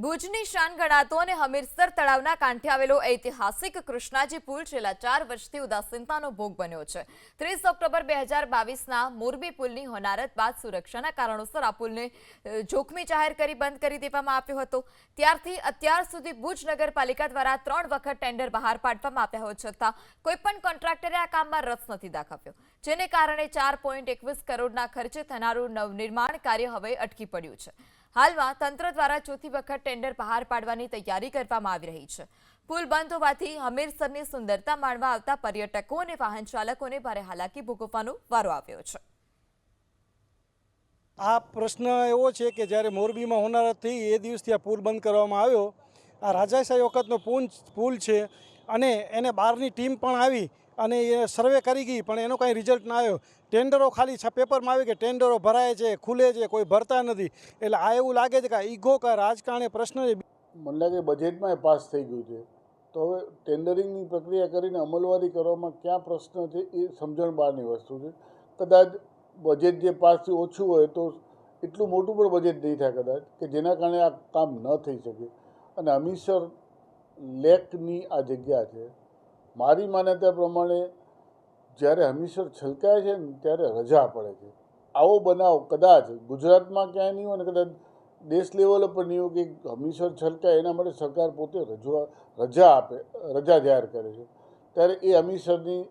ભુજની શાન ગણાતો અને હમીરસર તળાવના કાંઠે આવેલો ઐતિહાસિક કૃષ્ણાજી પુલ છેલ્લા 4 વર્ષથી ઉદાસીનતાનો ભોગ બન્યો છે। 30 ઓક્ટોબર 2022ના મોરબી પુલની હોનારત બાદ સુરક્ષાના કારણોસર આ પુલને જોખમી જાહેર કરી બંધ કરી દેવામાં આવ્યો હતો। ત્યારથી અત્યાર સુધી ભુજ નગરપાલિકા દ્વારા 3 વખત ટેન્ડર બહાર પાડવામાં આવ્યા હોવા છતાં કોઈપણ કોન્ટ્રાક્ટરે આ કામમાં રસ નથી દાખવ્યો, જેને કારણે 4.21 કરોડના ખર્ચે થનારું નવનિર્માણ કાર્ય હવે અટકી પડ્યું છે। હાલમાં તંત્ર દ્વારા ચોથી વખત ટેન્ડર બહાર પાડવાની તૈયારી કરવામાં આવી રહી છે। પુલ બંધ હોવાથી હમીરસરની સુંદરતા માણવા આવતા પર્યટકો અને વાહન ચાલકોને ભારે હાલાકી ભોગવવાનો વારો આવ્યો છે। આ પ્રશ્ન એવો છે કે જ્યારે મોરબીમાં હોનારત થઈ એ દિવસથી આ પુલ બંધ કરવામાં આવ્યો। આ રાજાશાહી વખતનો પુલ છે અને એને બહારની ટીમ પણ આવી અને એ સર્વે કરી ગઈ, પણ એનો કાંઈ રિઝલ્ટ ના આવ્યો। ટેન્ડરો ખાલી પેપરમાં આવી કે ટેન્ડરો ભરાય છે, ખુલે છે, કોઈ ભરતા નથી। એટલે આ એવું લાગે છે કે આ ઈગો કે રાજકારણી પ્રશ્ન છે। મને લાગે બજેટમાં પાસ થઈ ગયું છે, તો હવે ટેન્ડરિંગની પ્રક્રિયા કરીને અમલવારી કરવામાં ક્યાં પ્રશ્ન છે એ સમજણ બહારની વસ્તુ છે। કદાચ બજેટ જે પાસ ઓછું હોય તો એટલું મોટું પણ બજેટ નહીં થાય કદાચ કે જેના કારણે આ કામ ન થઈ શકે। અને હમીરસર લેકની આ જગ્યા છે, મારી માન્યતા પ્રમાણે જ્યારે હમીરસર છલકાય છે ને ત્યારે રજા પડે છે। આવો બનાવ કદાચ ગુજરાતમાં ક્યાંય નહીં હોય ને કદાચ દેશ લેવલ પર નહીં હોય કે હમીરસર છલકાય એના માટે સરકાર પોતે રજા જાહેર કરે છે। ત્યારે એ હમીરસરની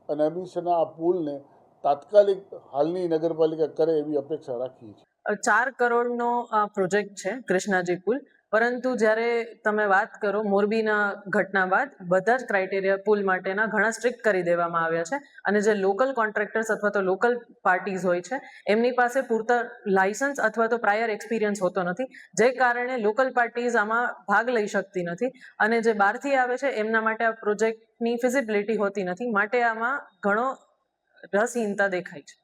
અને હમીરસરના આ પુલને તાત્કાલિક હાલની નગરપાલિકા કરે એવી અપેક્ષા રાખીએ છીએ। 4 કરોડનો આ પ્રોજેક્ટ છે કૃષ્ણાજી પુલ, પરંતુ જ્યારે તમે વાત કરો મોરબીના ઘટના બાદ બધા જ ક્રાઇટેરિયા પુલ માટેના ઘણા સ્ટ્રિક્ટ કરી દેવામાં આવ્યા છે અને જે લોકલ કોન્ટ્રાક્ટર્સ અથવા તો લોકલ પાર્ટીઝ હોય છે એમની પાસે પૂરતા લાયસન્સ અથવા તો પ્રાયર એક્સપિરિયન્સ હોતો નથી, જે કારણે લોકલ પાર્ટીઝ આમાં ભાગ લઈ શકતી નથી અને જે બહારથી આવે છે એમના માટે આ પ્રોજેક્ટની ફિઝિબિલિટી હોતી નથી, માટે આમાં ઘણો રસહીનતા દેખાય છે।